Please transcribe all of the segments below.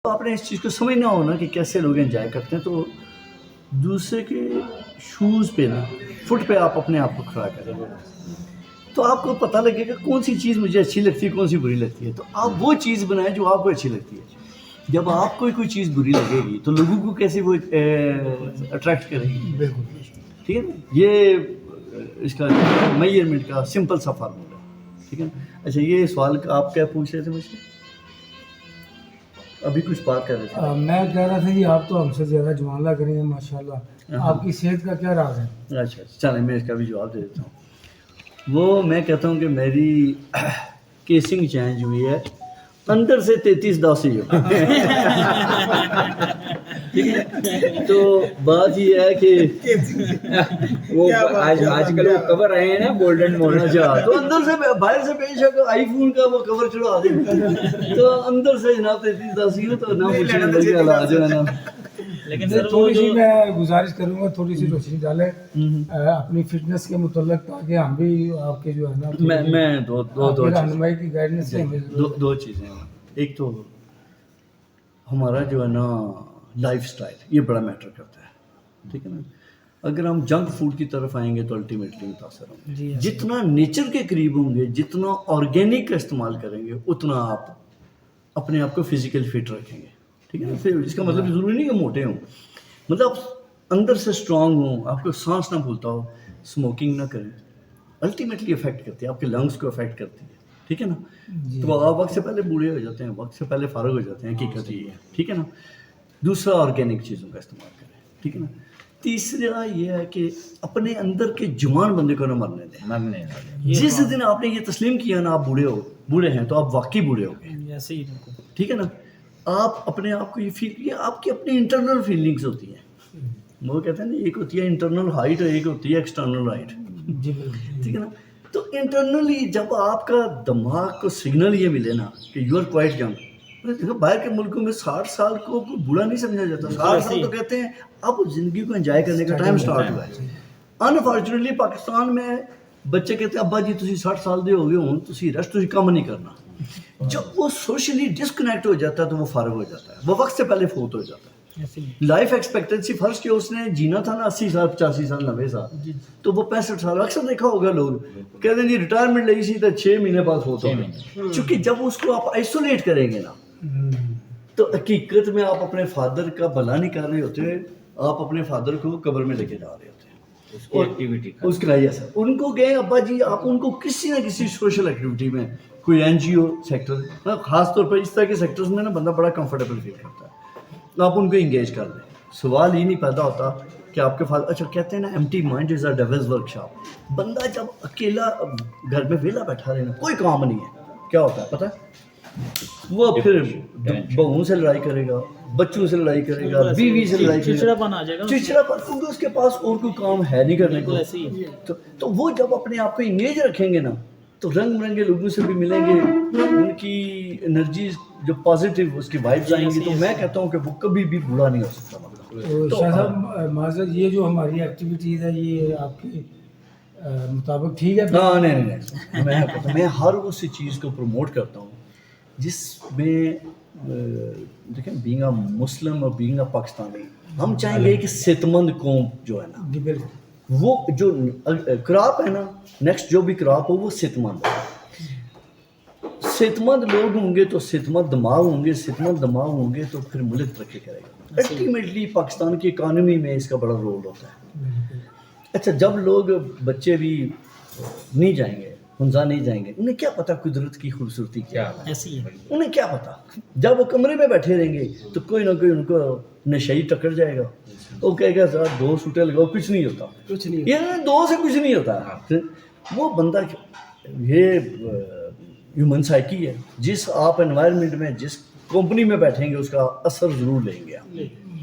آپ نے اس چیز کو سمجھنا ہو نا کہ کیسے لوگ انجوائے کرتے ہیں، تو دوسرے کے شوز پہ نا، فٹ پہ آپ اپنے آپ کو کھڑا کریں، تو آپ کو پتہ لگے گا کون سی چیز مجھے اچھی لگتی ہے، کون سی بری لگتی ہے، تو آپ وہ چیز بنائیں جو آپ کو اچھی لگتی ہے۔ جب آپ کو کوئی چیز بری لگے گی تو لوگوں کو کیسے وہ اٹریکٹ کرے گی؟ بالکل ٹھیک ہے نا، یہ اس کا میجرمنٹ کا سمپل سا فارمولا ہے، ٹھیک ہے نا۔ اچھا، یہ سوال آپ کیا پوچھ رہے تھے مجھ سے؟ ابھی کچھ بات کر رہے تھے۔ میں کہہ رہا تھا کہ آپ تو ہم سے زیادہ جوان لگ رہے ہیں ماشاءاللہ، آپ کی صحت کا کیا راز ہے؟ اچھا چلیں، میں اس کا بھی جواب دے دیتا ہوں۔ وہ میں کہتا ہوں کہ میری کیسنگ چینج ہوئی ہے، اندر سے 33-10 ہی ہو۔ ٹھیک ہے، تو بات یہ ہے کہ وہ آج کل وہ کور آئے ہیں نا گولڈن موڈل، اچھا، تو اندر سے باہر سے بے شک آئی فون کا وہ کور چڑھا دیں، تو اندر سے جناب 33-10 ہی ہو، تو نہ پوچھیں اندر کے حالات جو ہے نا۔ لیکن سر تھوڑی سی میں گزارش کروں گا، تھوڑی سی روشنی ڈالیں اپنی فٹنس کے متعلق، تاکہ ہم بھی آپ کے جو ہے نا میں دو رہنمائی کی گائیڈنس سے دو چیزیں ہیں۔ ایک تو ہمارا جو ہے نا لائف سٹائل، یہ بڑا میٹر کرتا ہے، ٹھیک ہے نا۔ اگر ہم جنک فوڈ کی طرف آئیں گے تو الٹیمیٹلی متاثر ہوں گے۔ جتنا نیچر کے قریب ہوں گے، جتنا آرگینک کا استعمال کریں گے، اتنا آپ اپنے آپ کو فزیکل فٹ رکھیں گے، ٹھیک ہے نا۔ پھر اس کا مطلب ضروری نہیں کہ موٹے ہوں، مطلب اندر سے اسٹرانگ ہوں، آپ کو سانس نہ بھولتا ہو، اسموکنگ نہ کریں، الٹیمیٹلی افیکٹ کرتی ہے، آپ کے لنگس کو افیکٹ کرتی ہے، ٹھیک ہے نا۔ تو آپ وقت سے پہلے بوڑھے ہو جاتے ہیں، وقت سے پہلے فارغ ہو جاتے ہیں، حقیقت یہ ہے، ٹھیک ہے نا۔ دوسرا، آرگینک چیزوں کا استعمال کریں، ٹھیک ہے نا۔ تیسرا یہ ہے کہ اپنے اندر کے جوان بندے کو نہ مرنے دیں۔ جس دن آپ نے یہ تسلیم کیا نا آپ بوڑھے ہیں، تو آپ واقعی بوڑھے ہو گئے، ایسے ہی ٹھیک ہے نا۔ آپ اپنے آپ کو یہ فیل، یہ آپ کی اپنی انٹرنل فیلنگز ہوتی ہیں، وہ کہتے ہیں نا، ایک ہوتی ہے انٹرنل ہائٹ اور ایک ہوتی ہے ایکسٹرنل ہائٹ، ٹھیک ہے نا۔ تو انٹرنلی جب آپ کا دماغ کو سگنل یہ ملے نا کہ یو آر کوائٹ ینگ، دیکھو باہر کے ملکوں میں 60 سال کو کوئی بوڑھا نہیں سمجھا جاتا، 60 سال تو کہتے ہیں اب زندگی کو انجوائے کرنے کا ٹائم سٹارٹ ہوا ہے۔ انفارچونیٹلی پاکستان میں بچے کہتے ہیں ابا جی تسی 60 سال دے ہو گئے ہوں، تسی ریسٹ تسی کم نہیں کرنا۔ جب وہ سوشلی ڈسکنیکٹ ہو جاتا ہے تو وہ فارغ ہو جاتا ہے، وہ وقت سے پہلے فوت ہو جاتا ہے۔ لائف ایکسپیکٹنسی فرض کہ اس نے جینا تھا نا 80 سال 85 سال 90 سال، تو وہ 65 سال، اکثر دیکھا ہوگا لوگ کہتے ہیں جی ریٹائرمنٹ لئی سی تو 6 مہینے بعد فوت ہو گئے، چونکہ جب اس کو آپ آئسولیٹ کریں گے نا، تو حقیقت میں آپ اپنے فادر کا بھلا نہیں کر رہے ہوتے، آپ اپنے فادر کو قبر میں لے کے جا رہے ہوتے ہیں، اس کا یہ اثر ان کو گئے ابا جی، آپ ان کو کسی نہ کسی سوشل ایکٹیویٹی میں، کوئی این جی او سیکٹر، خاص طور پر اس طرح کے سیکٹرز میں نا بندہ بڑا کمفرٹیبل فیل کرتا ہے، آپ ان کو انگیج کر دیں۔ سوال ہی نہیں پیدا ہوتا کہ آپ کے فادر، اچھا کہتے ہیں نا empty mind is a devil's work shop, بندہ جب اکیلا گھر میں ویلا بیٹھا رہے نا، کوئی کام نہیں ہے، کیا ہوتا ہے پتہ ہے؟ وہ پھر بہوؤں سے لڑائی کرے گا، بچوں سے لڑائی کرے گا، بیوی سے لڑائی کرے گا، چڑچڑاپن آ جائے گا، چڑچڑاپن، کیونکہ اس کے پاس اور کوئی کام ہے نہیں کرنے کو۔ تو وہ جب اپنے آپ کو انگیج رکھیں گے نا، تو رنگ برنگے لوگوں سے بھی ملیں گے، ان کی انرجی جو پازیٹیو اس کی وائبز آئیں گی، تو میں کہتا ہوں کہ وہ کبھی بھی برا نہیں ہو سکتا۔ شاہ صاحب معذرت، یہ جو ہماری ایکٹیویٹیز ہے یہ آپ کے مطابق ٹھیک ہے؟ ہاں نہیں، میں ہر اس چیز کو پروموٹ کرتا ہوں جس میں دیکھیں، بینگ اے مسلم اور بینگ اے پاکستانی، ہم چاہیں گے کہ صحت مند قوم جو ہے نا، وہ جو کراپ ہے نا، نیکسٹ جو بھی کراپ ہو وہ صحت مند ہے۔ صحت مند لوگ ہوں گے تو صحت مند دماغ ہوں گے، صحت مند دماغ ہوں گے تو پھر ملک ترقی کرے گا۔ الٹیمیٹلی پاکستان کی اکانومی میں اس کا بڑا رول ہوتا ہے۔ اچھا، جب لوگ بچے بھی نہیں جائیں گے، ہنزا نہیں جائیں گے، انہیں کیا پتا قدرت کی خوبصورتی کیا ہے، ایسی ہے، انہیں کیا پتا۔ جب وہ کمرے میں بیٹھے رہیں گے تو کوئی نہ کوئی ان کو نشئی ٹکر جائے گا، وہ کہے گا سر 2 سوٹیں لگاؤ، کچھ نہیں ہوتا، یہ 2 سے کچھ نہیں ہوتا۔ وہ بندہ، یہ ہیومن سائیکی ہے، جس آپ انوائرمنٹ میں جس کمپنی میں بیٹھیں گے اس کا اثر ضرور لیں گے آپ،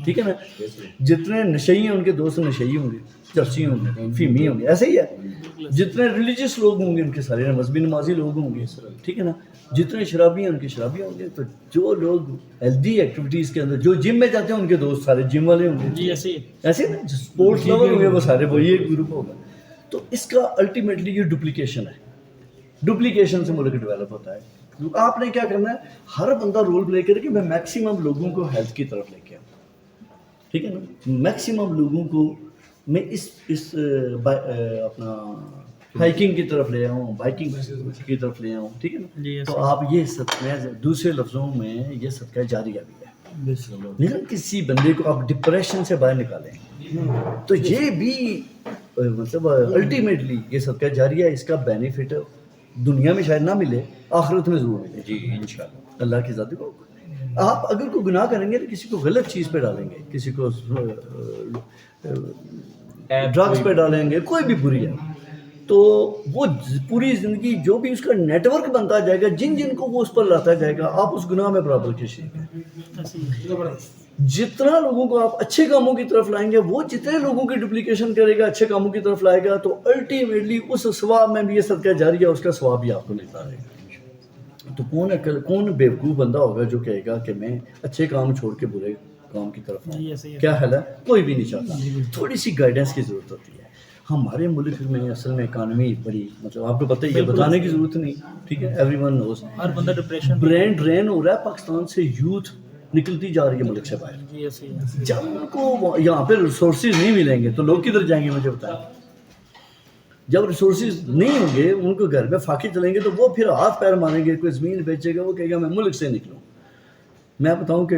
ٹھیک ہے نا۔ جتنے نشئی ہیں ان کے دوست نشئی ہوں گے، چرسی ہوں گے، فیمی ہوں گے، ایسے ہی ہے۔ جتنے ریلیجیس لوگ ہوں گے ان کے سارے مذہبی نمازی لوگ ہوں گے، ٹھیک ہے نا۔ جتنے شرابی ہیں ان کے شرابی ہوں گے۔ تو جو لوگ ہیلدی ایکٹیویٹیز کے اندر، جو جم میں جاتے ہیں ان کے دوست سارے جم والے ہوں گے، جی ایسے ایسے نا، جو اسپورٹس لور ہوں گے وہ سارے وہی ایک گروپ ہوگا۔ تو اس کا الٹیمیٹلی یہ ڈپلیکیشن ہے، ڈپلیکیشن سے ملک ڈیولپ ہوتا ہے۔ آپ نے کیا کرنا ہے, ہر بندہ رول پلے کرے کہ میں میکسیمم لوگوں کو ہیلتھ کی طرف لے کے آؤں, ٹھیک ہے نا, میکسیمم لوگوں کو میں اس اپنا ہائکنگ کی طرف لے آؤں, بائکنگ کی طرف لے آؤں, ٹھیک ہے نا. تو آپ یہ صدقہ, دوسرے لفظوں میں یہ صدقہ جاریہ بھی ہے. لیکن کسی بندے کو آپ ڈپریشن سے باہر نکالیں تو یہ بھی مطلب الٹیمیٹلی یہ صدقہ جاریہ, اس کا بینیفٹ دنیا میں شاید نہ ملے, آخرت میں ضرور ملے. جی انشاءاللہ. اللہ کی ذات کو آپ اگر کوئی گناہ کریں گے تو کسی کو غلط چیز پہ ڈالیں گے, کسی کو ڈرگس پہ ڈالیں گے, کوئی بھی بری ہے, تو وہ پوری زندگی جو بھی اس کا نیٹ ورک بنتا جائے گا, جن جن کو وہ اس پر لاتا جائے گا, آپ اس گناہ میں برابر کے شریک ہیں. جتنا لوگوں کو آپ اچھے کاموں کی طرف لائیں گے, وہ جتنے لوگوں کی ڈپلیکیشن کرے گا, اچھے کاموں کی طرف لائے گا, تو الٹیمیٹلی اس ثواب میں بھی یہ صدقہ جاریہ اس کا ثواب بھی آپ کو ملتا رہے گا. تو کون بیوقوف بندہ ہوگا جو کہے گا کہ میں اچھے کام چھوڑ کے برے کام کی طرف آؤں؟ کیا حل ہے؟ کوئی بھی نہیں چاہتا. تھوڑی سی گائیڈنس کی ضرورت ہوتی ہے. ہمارے ملک میں اصل میں اکانومی بڑی, مطلب آپ کو پتہ ہی ہے, بتانے کی ضرورت نہیں, ٹھیک ہے, ایوری ون نوز, ہر بندہ ڈپریشن برین ڈرین ہو رہا ہے. پاکستان سے یوتھ نکلتی جا رہی ہے ملک سے باہر. جب ان کو یہاں پہ ریسورسز نہیں ملیں گے تو لوگ کدھر جائیں گے مجھے بتائیں. جب ریسورسز نہیں ہوں گے, ان کو گھر میں فاقے چلیں گے, تو وہ پھر ہاتھ پیر ماریں گے. کوئی زمین بیچے گا, وہ کہے گا میں ملک سے نکلوں. میں بتاؤں کہ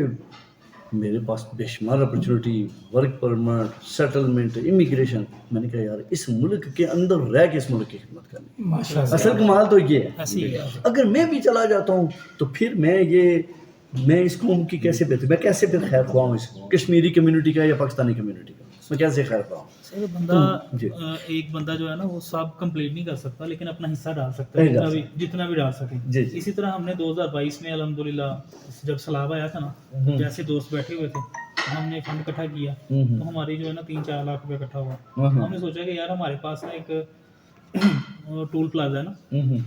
میرے پاس بے شمار opportunity, work permit, settlement, immigration. میں نے کہا یار اس ملک کے اندر رہ کے اس ملک کی خدمت کرنی, اصل کمال تو یہ ہے. اگر میں بھی چلا جاتا ہوں تو پھر میں اس قوم کی کیسے بہتر, میں کیسے پھر خیر خواہ ہوں, اس کشمیری کمیونٹی کا یا پاکستانی کمیونٹی کا, میں کیسے خیر خواہ ہوں. بندہ ایک بندہ جو ہے نا وہ سب کمپلیٹ نہیں کر سکتا, لیکن اپنا حصہ ڈال سکتا ہے جتنا بھی ڈال سکے. اسی طرح ہم نے 2022 میں الحمدللہ جب سیلاب آیا تھا نا, جیسے دوست بیٹھے ہوئے تھے, ہم نے فنڈ اکٹھا کیا, تو ہماری جو ہے نا 3-4 لاکھ روپے اکٹھا ہوا. ہم نے سوچا کہ یار ہمارے پاس نا ایک ٹول پلازا ہے نا,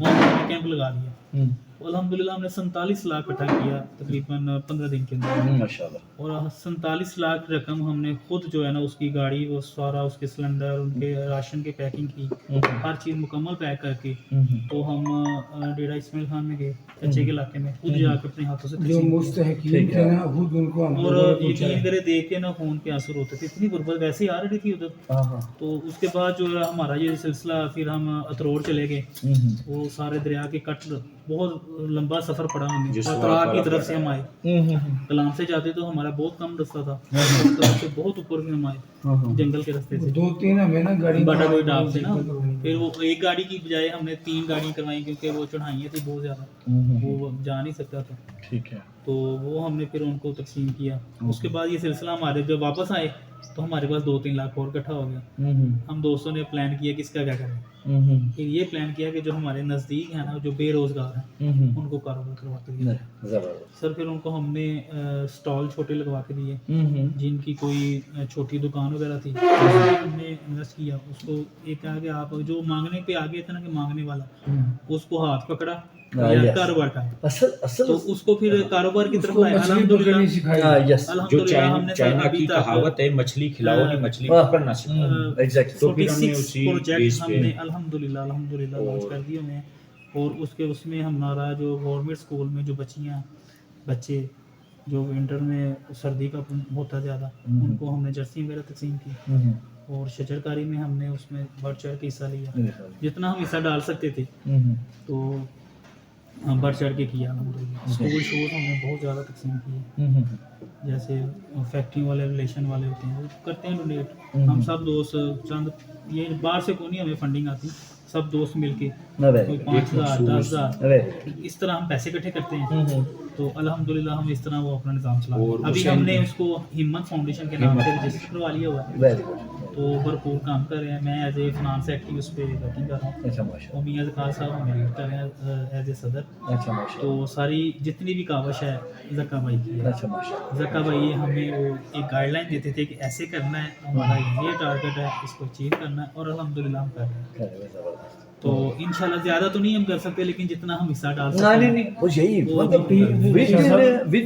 وہاں ہم نے کیمپ لگا دیا. الحمدللہ ہم نے 47 لاکھ اکٹھا کیا تقریباً 15 دن کے اندر ماشاءاللہ. اور 47 لاکھ رقم ہم نے خود جو ہے نا اس کی گاڑی, وہ سارا اس کے سلنڈر, ان کے راشن کی پیکنگ کی, ہر چیز مکمل پیک کر کے, تو ہم ڈیرہ اسماعیل خان میں گئے, چچے کے علاقے میں, خود جا کے اپنے ہاتھوں سے جو مستحقین تھے نا خود ان کو, اور یقین کرے دیکھ کے نا خون کے آنسو ہوتے تھے, اتنی غربت ویسے ہی آ رہی تھی ادھر. تو اس کے بعد جو ہے ہمارا یہ سلسلہ, پھر ہم اتروڑ چلے گئے, وہ سارے دریا کے کٹ, بہت لمبا سفر پڑا ہمیں. اتراڑ کی طرف سے ہم آئے, کلام سے جاتے تو ہمارا بہت کم رستہ تھا, اس طرف سے بہت اوپر بھی ہم آئے جنگل کے راستے سے. 2-3 ہمیں نا گاڑی باٹا کوئی ڈاپ سے نا, پھر وہ ایک گاڑی کی بجائے ہم نے 3 گاڑیاں کروائیں, کیونکہ وہ چڑھائیاں تھیں بہت زیادہ, وہ جا نہیں سکتا تھا. ٹھیک ہے. تو وہ ہم نے پھر ان کو تقسیم کیا. اس کے بعد یہ سلسلہ ہمارے جب واپس آئے تو ہمارے پاس 2-3 لاکھ اور اکٹھا ہو گیا. ہم دوستوں نے پلان کیا کہ اس کا کیا کریں. پھر یہ پلان کیا کہ جو ہمارے نزدیک ہیں نا, جو بے روزگار ہیں, ان کو کاروبار کروا کے دیا سر. پھر ان کو ہم نے اسٹال چھوٹے لگوا کے دیے, جن کی کوئی چھوٹی دکان وغیرہ تھی, ہم نے انویسٹ کیا. اس کو ایک کہا کہ آپ جو مانگنے پہ آگے تھا نا, کہ مانگنے والا, اس کو ہاتھ پکڑا یا کاروبار کا, تو اس کو پھر کاروبار کی طرف لایا. جو چائنا کی کہاوت ہے, مچھلی کھلاؤ نہیں مچھلی پکڑنا سکھاؤ. تو پھر 6 پروجیکٹ ہم نے الحمدللہ لانچ کر دیے ہیں. اور اس میں ہمارا جو گورنمنٹ اسکول میں جو بچے جو ونٹر میں سردی کا ہوتا زیادہ, ان کو ہم نے جرسی وغیرہ تقسیم کی. اور شجرکاری میں ہم نے اس میں بڑھ چڑھ کے حصہ لیا, جتنا ہم حصہ ڈال سکتے تھے, تو بڑھ چڑھ کے کیا الحمدللہ. اسکول شوز ہم نے بہت زیادہ تقسیم کیے, جیسے فیکٹری والے, ریلیشن والے ہوتے ہیں, وہ کرتے ہیں ڈونیٹ. ہم سب دوست, چند یہ باہر سے کوئی نہیں ہمیں فنڈنگ آتی, سب دوست مل کے کوئی 5,000 10,000 اس طرح ہم پیسے اکٹھے کرتے ہیں. تو الحمدللہ ہم اس طرح وہ اپنا نظام چلا. ابھی ہم نے اس کو ہمت فاؤنڈیشن کے نام سے رجسٹر کروا لیا ہوا ہے, تو بھرپور کام کر رہے ہیں. میں ایز اے فنانس ایکٹیو اس پہ ورکنگ کر رہا ہوں, اور میاں ذکار صاحب ہمیں لیڈ کر رہے ہیں ایز اے صدر. تو ساری جتنی بھی کاوش ہے زکا بھائی کی ہے. زکا بھائی ہمیں وہ ایک گائیڈ لائن دیتے تھے کہ ایسے کرنا ہے, ہمارا یہ ٹارگیٹ ہے, اس کو اچیو کرنا ہے, اور الحمدللہ ہم کر رہے ہیں. تو انشاءاللہ زیادہ تو نہیں ہم کر سکتے, لیکن جتنا ہم حصہ ڈال سکتے ہیں. نہیں, وہ یہی with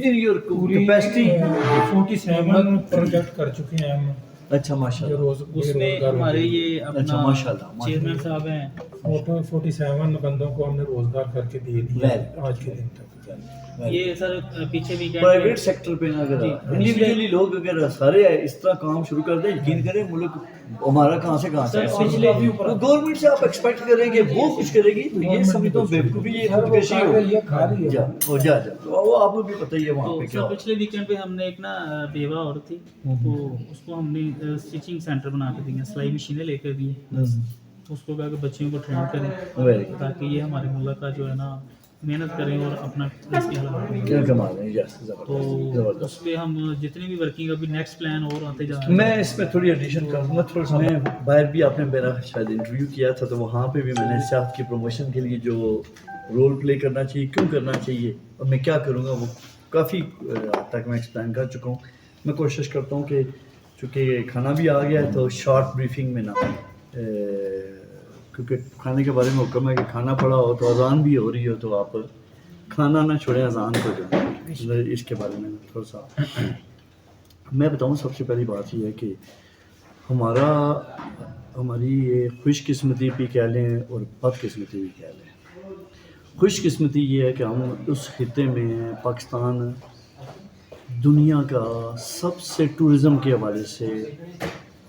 in your capacity. 47 project کر چکے ہیں ہم, اچھا ماشاء جو اللہ. روز اس میں ہمارے یہ اچھا اپنا ماشاءاللہ چیئرمین صاحب ہیں 47 بندوں کو ہم نے روزگار کر کے دیے دیا آج کے دن تک. یہ سر پیچھے ویکینڈ پرائیویٹ سیکٹر پہ نہ اگر انڈیویجولی لوگ اگر سارے اس طرح کام شروع کر دیں, یقین کریں ملک ہمارا کہاں سے گورنمنٹ سے آپ ایکسپیکٹ کریں گے وہ کچھ کرے گی, تو یہ سمجھتا ہوں بیوقوفی, یہ خودکشی یہ کھا رہی ہے. جا وہ آپ کو بھی پتہ ہی ہے وہاں پہ کیا. تو پچھلے ویکینڈ پہ ہم نے ایک نا بیوہ عورت تھی, تو اس کو ہم نے اسٹیچنگ سینٹر بنا کے دیا, سلائی مشینیں لے کر دی. اس کو کہا کہ بچیوں کو ٹرین کریں تاکہ یہ ہمارے ملک کا جو ہے نا محنت کریں اور اپنا رزق حلال کیا کمال ہے. تو اس پہ ہم جتنے بھی ورکنگ ابھی نیکسٹ پلان اور آتے جا رہے ہیں. میں اس میں تھوڑی ایڈیشن کروں گا تھوڑا سا. میں باہر بھی آپ نے میرا شاید انٹرویو کیا تھا, تو وہاں پہ بھی میں نے صحت کی پروموشن کے لیے جو رول پلے کرنا چاہیے, کیوں کرنا چاہیے اور میں کیا کروں گا, وہ کافی حد تک میں ایکسپلین کر چکا ہوں. میں کوشش کرتا ہوں کہ چونکہ کھانا بھی آ گیا ہے تو شارٹ بریفنگ میں نہ, کیونکہ کھانے کے بارے میں حکم ہے کہ کھانا پڑا ہو تو اذان بھی ہو رہی ہو تو آپ کھانا نہ چھوڑیں اذان کو جو. اس کے بارے میں تھوڑا سا میں بتاؤں. سب سے پہلی بات یہ ہے کہ ہماری یہ خوش قسمتی بھی کہہ لیں اور بد قسمتی بھی کہہ لیں. خوش قسمتی یہ ہے کہ ہم اس خطے میں پاکستان دنیا کا سب سے ٹورزم کے حوالے سے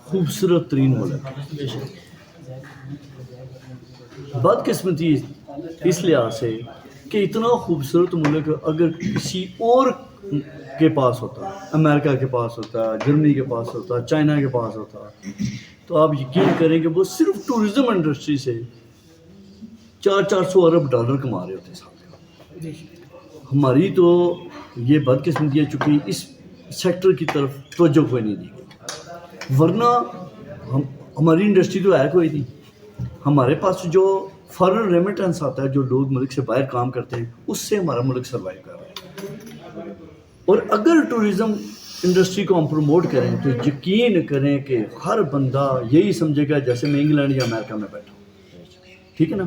خوبصورت ترین ملک ہے. بد قسمتی اس لحاظ سے کہ اتنا خوبصورت ملک اگر کسی اور کے پاس ہوتا, امریکہ کے پاس ہوتا, جرمنی کے پاس ہوتا, چائنا کے پاس ہوتا, تو آپ یقین کریں کہ وہ صرف ٹورزم انڈسٹری سے 400 ارب ڈالر کما رہے ہوتے ساتھ. ہماری تو یہ بد قسمتی ہے چونکہ اس سیکٹر کی طرف توجہ کوئی نہیں دی گئی, ورنہ ہماری انڈسٹری تو ہے کوئی نہیں. ہمارے پاس جو فارن ریمیٹنس آتا ہے, جو لوگ ملک سے باہر کام کرتے ہیں, اس سے ہمارا ملک سروائیو کر رہا ہے. اور اگر ٹورزم انڈسٹری کو ہم پروموٹ کریں تو یقین کریں کہ ہر بندہ یہی سمجھے گا جیسے میں انگلینڈ یا امریکہ میں بیٹھا ہوں. ٹھیک ہے نا,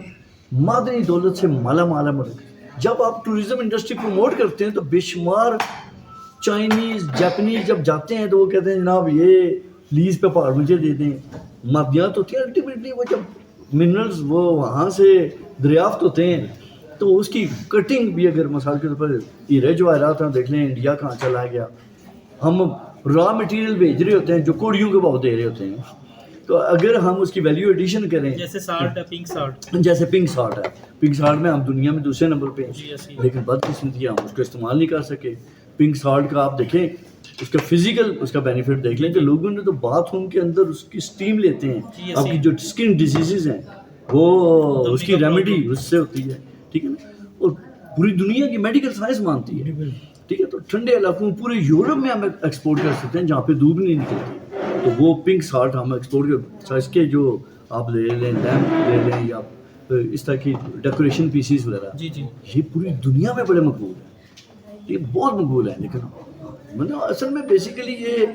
معدنی دولت سے مالا مالا ملک. جب آپ ٹورزم انڈسٹری پروموٹ کرتے ہیں تو بے شمار چائنیز جاپنیز جب جاتے ہیں تو وہ کہتے ہیں جناب یہ لیز پہ پہاڑ مجھے دے دیں. معدنیات ہوتی ہیں الٹیمیٹلی, وہ جب منرلز وہ وہاں سے دریافت ہوتے ہیں تو اس کی کٹنگ بھی اگر مثال کے طور پر ہیرے جواہرات ہیں دیکھ لیں انڈیا کہاں چلا گیا. ہم را مٹیریل بھیج رہے ہوتے ہیں جو کوڑیوں کے بھاؤ دے رہے ہوتے ہیں, تو اگر ہم اس کی ویلیو ایڈیشن کریں جیسے سالٹ ہے, پنک سالٹ, جیسے پنک سالٹ ہے, پنک سالٹ میں ہم دنیا میں دوسرے نمبر پہ ہیں, لیکن بدقسمتی ہم اس کو استعمال نہیں کر سکے. پنک سالٹ کا آپ دیکھیں اس کا فزیکل اس کا بینیفٹ دیکھ لیں کہ لوگوں نے تو باتھ روم کے اندر اس کی اسٹیم لیتے ہیں. آپ کی جو اسکن ڈیزیزز ہیں وہ اس کی ریمیڈی اس سے ہوتی ہے. ٹھیک ہے نا, اور پوری دنیا کی میڈیکل سائنس مانتی ہے. ٹھیک ہے, تو ٹھنڈے علاقوں پورے یورپ میں ہم ایکسپورٹ کر سکتے ہیں جہاں پہ دھوپ نہیں نکلتی, تو وہ پنک سالٹ ہم ایکسپورٹ کر اس کے جو آپ لے لیں لیمپ لے لیں یا اس طرح کی ڈیکوریشن پیسز وغیرہ, یہ پوری دنیا میں بڑے مقبول ہیں, یہ بہت مقبول ہے. لیکن مطلب اصل میں بیسیکلی یہ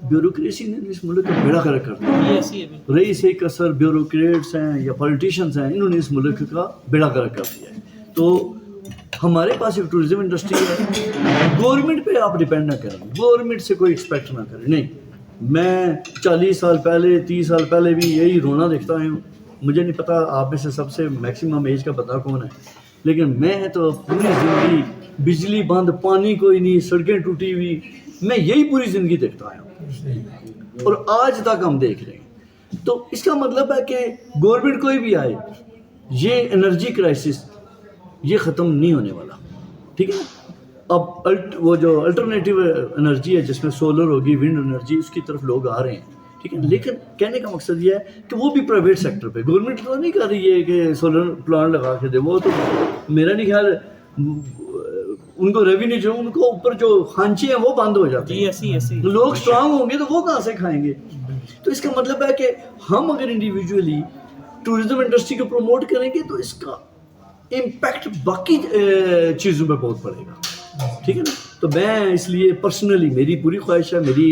بیوروکریسی نے اس ملک کا بیڑا غرق کر دیا. رئیس اثر بیوروکریٹس ہیں یا پولیٹیشینس ہیں, انہوں نے اس ملک کا بیڑا غرق کر دیا ہے. تو ہمارے پاس ایک ٹورزم انڈسٹری ہے, گورنمنٹ پہ آپ ڈپینڈ نہ کریں, گورنمنٹ سے کوئی ایکسپیکٹ نہ کریں. نہیں, میں 40 سال پہلے 30 سال پہلے بھی یہی رونا دیکھتا ہوں. مجھے نہیں پتا آپ میں سے سب سے میکسیمم ایج کا بندہ کون ہے, لیکن میں تو پوری زندگی بجلی بند, پانی کوئی نہیں, سڑکیں ٹوٹی ہوئی, میں یہی پوری زندگی دیکھتا ہوں اور آج تک ہم دیکھ رہے ہیں. تو اس کا مطلب ہے کہ گورنمنٹ کوئی بھی آئے, یہ انرجی کرائسس یہ ختم نہیں ہونے والا. ٹھیک ہے, اب وہ جو الٹرنیٹیو انرجی ہے جس میں سولر ہوگی, ونڈ انرجی, اس کی طرف لوگ آ رہے ہیں. ٹھیک ہے, لیکن کہنے کا مقصد یہ ہے کہ وہ بھی پرائیویٹ سیکٹر پہ, گورنمنٹ تو نہیں کر رہی ہے کہ سولر پلانٹ لگا کے دے. وہ تو میرا نہیں خیال ان کو ریونیو جو ان کو اوپر جو خانچے ہیں وہ بند ہو جاتے ہیں, لوگ اسٹرانگ ہوں گے تو وہ کہاں سے کھائیں گے. تو اس کا مطلب ہے کہ ہم اگر انڈیویجولی ٹورزم انڈسٹری کو پروموٹ کریں گے تو اس کا امپیکٹ باقی چیزوں پہ بہت پڑے گا. ٹھیک ہے نا, تو میں اس لیے پرسنلی میری پوری خواہش ہے, میری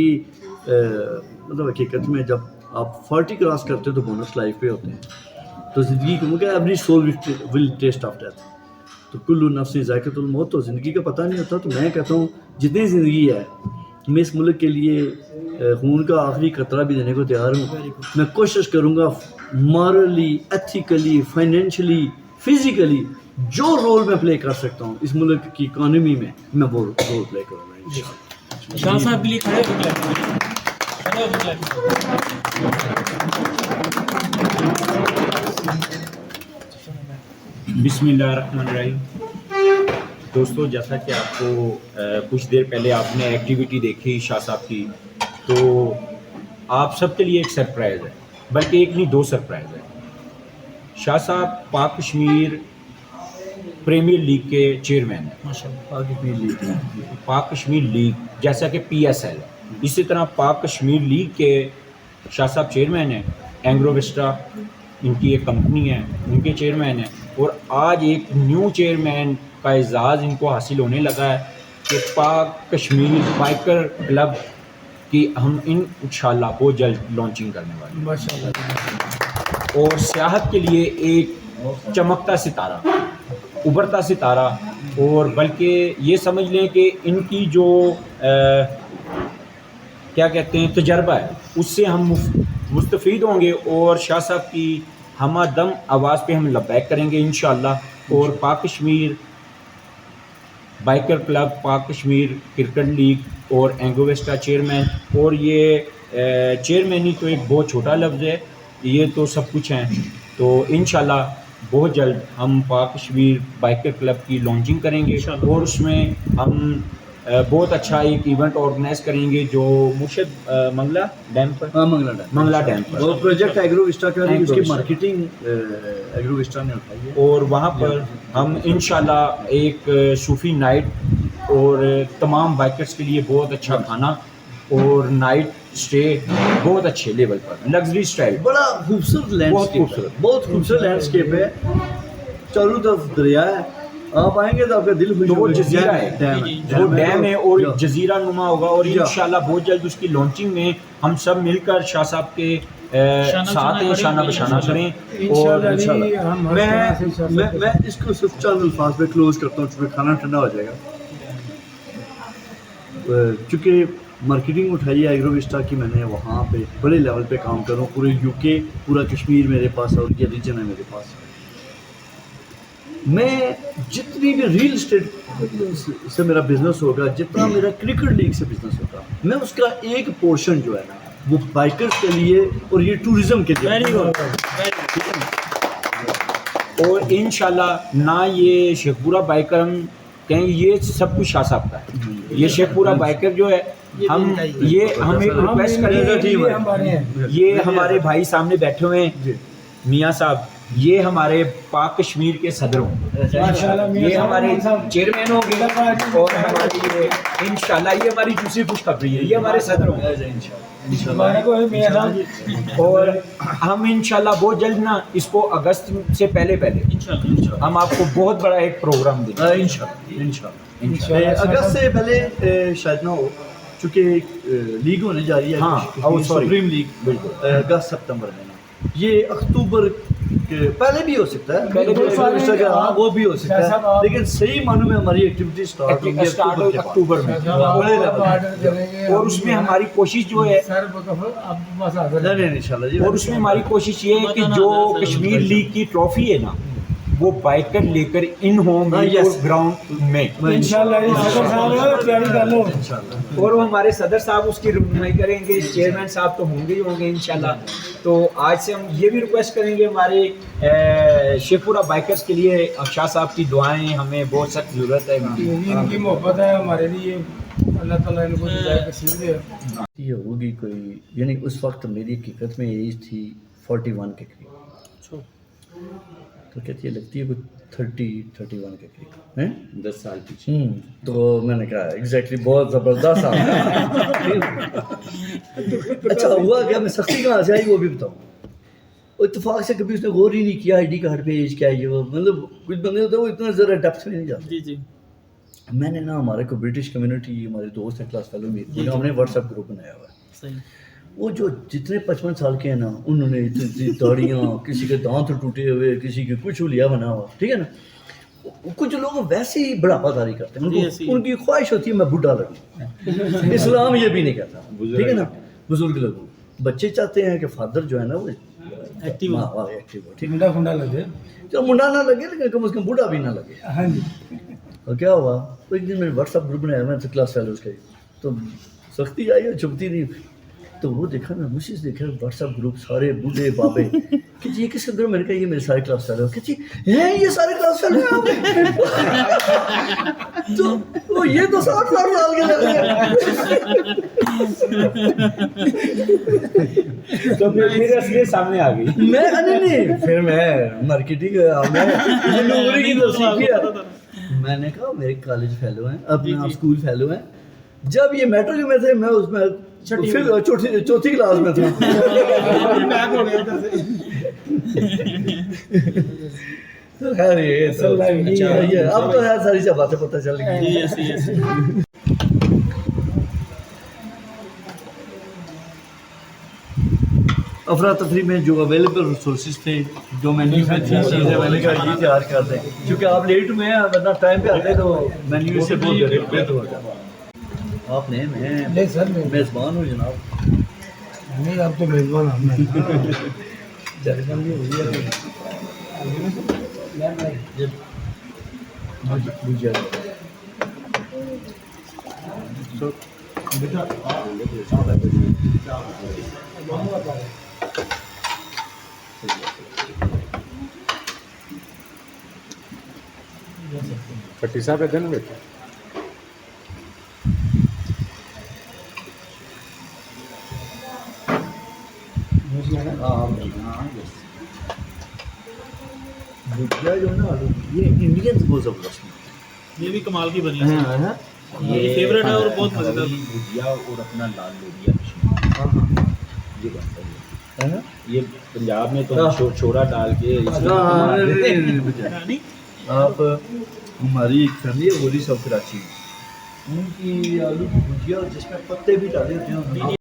مطلب حقیقت میں جب آپ 40 کراس کرتے تو بونس لائف پہ ہوتے ہیں, تو زندگی کو کہ every civil will test of death, تو کل نفس ذائقۃ الموت, تو زندگی کا پتہ نہیں ہوتا. تو میں کہتا ہوں جتنی زندگی ہے میں اس ملک کے لیے خون کا آخری قطرہ بھی دینے کو تیار ہوں. میں کوشش کروں گا مارلی، ایتھیکلی، فائنینشلی، فزیکلی جو رول میں پلے کر سکتا ہوں اس ملک کی اکانومی میں وہ رول پلے کروں گا انشاءاللہ. شاہ صاحب کے لیے کھڑے ہو کے کھڑے ہو بسم اللہ الرحمن الرحیم. دوستو، جیسا کہ آپ کو کچھ دیر پہلے آپ نے ایکٹیویٹی دیکھی شاہ صاحب کی، تو آپ سب کے لیے ایک سرپرائز ہے، بلکہ ایک نہیں 2 سرپرائز ہے. شاہ صاحب پاک کشمیر پریمیئر لیگ کے چیئرمین ہیں. پاک کشمیر لیگ جیسا کہ PSL ہے، اسی طرح پاک کشمیر لیگ کے شاہ صاحب چیئرمین ہیں. اینگرو وسٹا ان کی ایک کمپنی ہے، ان کے چیئرمین ہیں. اور آج ایک نیو چیئرمین کا اعزاز ان کو حاصل ہونے لگا ہے کہ پاک کشمیر بائکر کلب کی ہم انشاءاللہ بہت جلد لانچنگ کرنے والے ہیں ماشاءاللہ. اور سیاحت کے لیے ایک چمکتا ستارہ، ابھرتا ستارہ. اور بلکہ یہ سمجھ لیں کہ ان کی جو کیا کہتے ہیں تجربہ ہے، اس سے ہم مستفید ہوں گے اور شاہ صاحب کی ہمہ دم آواز پہ ہم لبیک کریں گے انشاءاللہ. اور پاک کشمیر بائکر کلب، پاک کشمیر کرکٹ لیگ اور اینگرو ویسٹا چیئرمین، اور یہ چیئرمین ہی تو ایک بہت چھوٹا لفظ ہے، یہ تو سب کچھ ہیں. تو انشاءاللہ بہت جلد ہم پاک کشمیر بائکر کلب کی لانچنگ کریں گے اور اس میں ہم بہت اچھا ایک ایونٹ آرگنائز کریں گے جو مرشد منگلا ڈیم پر، منگلا ڈیم پر. وہ پروجیکٹ ایگرو وسٹا کا اس کی مارکیٹنگ ایگرو وسٹا نے اٹھائی ہے. اور وہاں پر ہم انشاءاللہ ایک صوفی نائٹ اور تمام بائکرز کے لیے بہت اچھا کھانا اور نائٹ اسٹے بہت اچھے لیول پر، لگژری اسٹائل. بڑا خوبصورت لینڈسکیپ ہے، بہت خوبصورت لینڈسکیپ ہے. چاروں طرف دریا ہے، آپ آئیں گے تو آپ کا دل خوش تو وہ ہوگا. جزیرہ ہے، وہ ڈیم ہے اور جزیرہ نما ہوگا. اور انشاءاللہ بہت جلد اس کی لانچنگ میں ہم سب مل کر شاہ صاحب کے ساتھ شانہ بشانہ کریں. اور میں اس کو صرف چند الفاظ پہ کلوز کرتا ہوں چونکہ کھانا ٹھنڈا ہو جائے گا. چونکہ مارکیٹنگ اٹھائی ہے ایگرو وسٹا کی، میں نے وہاں پہ بڑے لیول پہ کام کروں. پورے UK، پورا کشمیر میرے پاس ہے اور یہ ریجن ہے میرے پاس. میں جتنی بھی ریل اسٹیٹ سے میرا بزنس ہوگا، جتنا میرا کرکٹ لیگ سے بزنس ہوگا، میں اس کا ایک پورشن جو ہے نا وہ بائکرز کے لیے اور یہ ٹورزم کے لیے. اور انشاءاللہ نہ یہ شیخ پورہ بائکر ہم کہیں یہ سب کچھ شاہ صاحب کا ہے. یہ شیخ پورہ بائکر جو ہے ہم ایک ریکویسٹ کریں گے. یہ ہمارے بھائی سامنے بیٹھے ہوئے ہیں میاں صاحب، یہ ہمارے پاک کشمیر کے صدر ہوں، یہ ہمارے چیئرمین ہوں گے اور ہماری یہ انشاءاللہ یہ ہماری دوسری خوشخبری ہے، یہ ہمارے صدر ہوں اور ہم انشاءاللہ بہت جلد نا اس کو اگست سے پہلے ہم آپ کو بہت بڑا ایک پروگرام دیں گے انشاءاللہ. اگست سے پہلے شاید نہ ہو چونکہ لیگ ہونے جا رہی ہے. ہاں سپریم لیگ بالکل اگست سپتمبر میں. یہ اکتوبر کے پہلے بھی ہو سکتا ہے، وہ بھی ہو سکتا ہے، لیکن صحیح معنوں میں ہماری ایکٹیویٹی اسٹارٹ ہوگی اکتوبر میں. اور اس میں ہماری کوشش جو ہے اور اس میں ہماری کوشش یہ ہے کہ جو کشمیر لیگ کی ٹرافی ہے نا وہ بائکر لے کر ان ہوم گراؤنڈ میں اور وہ ہمارے صدر صاحب اس کی رہنمائی کریں گے. چیئرمین صاحب تو ہوں گے انشاءاللہ. تو آج سے ہم یہ بھی ریکویسٹ کریں گے ہمارے شیخ پورہ بائکرز کے لیے شاہ صاحب کی دعائیں ہمیں بہت سخت ضرورت ہے. ان کی محبت ہے ہمارے لیے، اللہ تعالیٰ ان کو یہ ہوگی کوئی، یعنی اس وقت میری حقیقت میں ایج تھی 41 کے قریب. تو کہتی ہے لگتی ہے کوئی 31 کے قریب ہیں، 10 سال پیچھے. تو میں نے کہا ایگزیکٹلی بہت زبردست. اچھا ہوا کیا، میں سختی کہاں سے آئی وہ بھی بتاؤں. اتفاق سے کبھی اس نے غور ہی نہیں کیا ID کارڈ پہ ایج کیا ہے. وہ مطلب کچھ بندے ہوتے ہیں وہ اتنا ذرا ڈیپتھ میں نہیں جاتے. میں نے نا ہمارے کو برٹش کمیونٹی ہمارے دوست ہیں کلاس فیلو میں، ہم نے واٹس ایپ گروپ بنایا ہوا ہے. وہ جو جتنے 55 سال کے ہیں نا انہوں نے اتنی داڑیاں، کسی کے دانت ٹوٹے ہوئے، کسی کے کچھ لیا بنا ہوا، ٹھیک ہے نا. کچھ لوگ ویسے ہی بڑھاپا داری کرتے ہیں، ان کی خواہش ہوتی ہے میں بڈھا لگوں. اسلام یہ بھی نہیں کہتا، ٹھیک ہے نا. بزرگ لوگوں بچے چاہتے ہیں کہ فادر جو ہے نا وہ ایکٹیو ہو۔ ایکٹیو ہو، ٹھیک ٹھنڈا ٹھنڈا لگے جو منڈا نہ لگے لیکن کم از کم بوڑھا بھی نہ لگے. ہاں جی اور کیا ہوا تو ایک دن میں نے واٹس ایپ گروپ بنایا میں تو کلاس فیلوز کا تو سختی آئی اور چپتی نہیں تو وہ دیکھا میں مسز دیکھا واٹس ایپ گروپ سارے بوڑھے بابے کہ جی یہ کس کے اندر میں نے کہا یہ میرے سارے کلاس فیلو کہ جی ہیں یہ سارے کلاس فیلو ہیں تو وہ یہ تو 60 سال کے لگ گئے. تو پھر اصلیت سامنے آ گئی. میں نہیں پھر میں مارکیٹنگ میں نوکری کی تو سیکھی ہے. میں نے کہا میرے کالج فیلو ہیں اپنے آپ اسکول فیلو ہیں جب یہ میٹرک میں تھے میں اس میں پھر چوتھی کلاس میں تھا. خیر یہ اب تو یار ساری باتیں پتہ چل گئی. افراتفری میں جو اویلیبل ریسورسز تھے جو مینیو میں تھی چیزیں میں نے کہا یہ تیار کر دیں کیونکہ آپ لیٹ ہوئے ہیں ورنہ ٹائم پہ آتے تو مینیو سے بہت بہتر ہو جاتا. آپ نے میں سر میزبان ہوں جناب. نہیں آپ تو میزبان ہم پٹی صاحب ادھر نہیں بیٹھے. بھجیا جو ہے نا یہ انڈین بہت زبردست ہے. یہ بھی کمال کی بنی ہے، یہ فیوریٹ ہے اور بہت مزیدار. بھجیا اور اپنا لال لوبیا یہ بنتا ہے. یہ پنجاب میں تو چھوڑا ڈال کے آپ ہماری ایک فیملی ہے ولی سب کراچی میں ان کی آلو کی بھجیا جس میں پتے بھی ڈالے ہوتے ہیں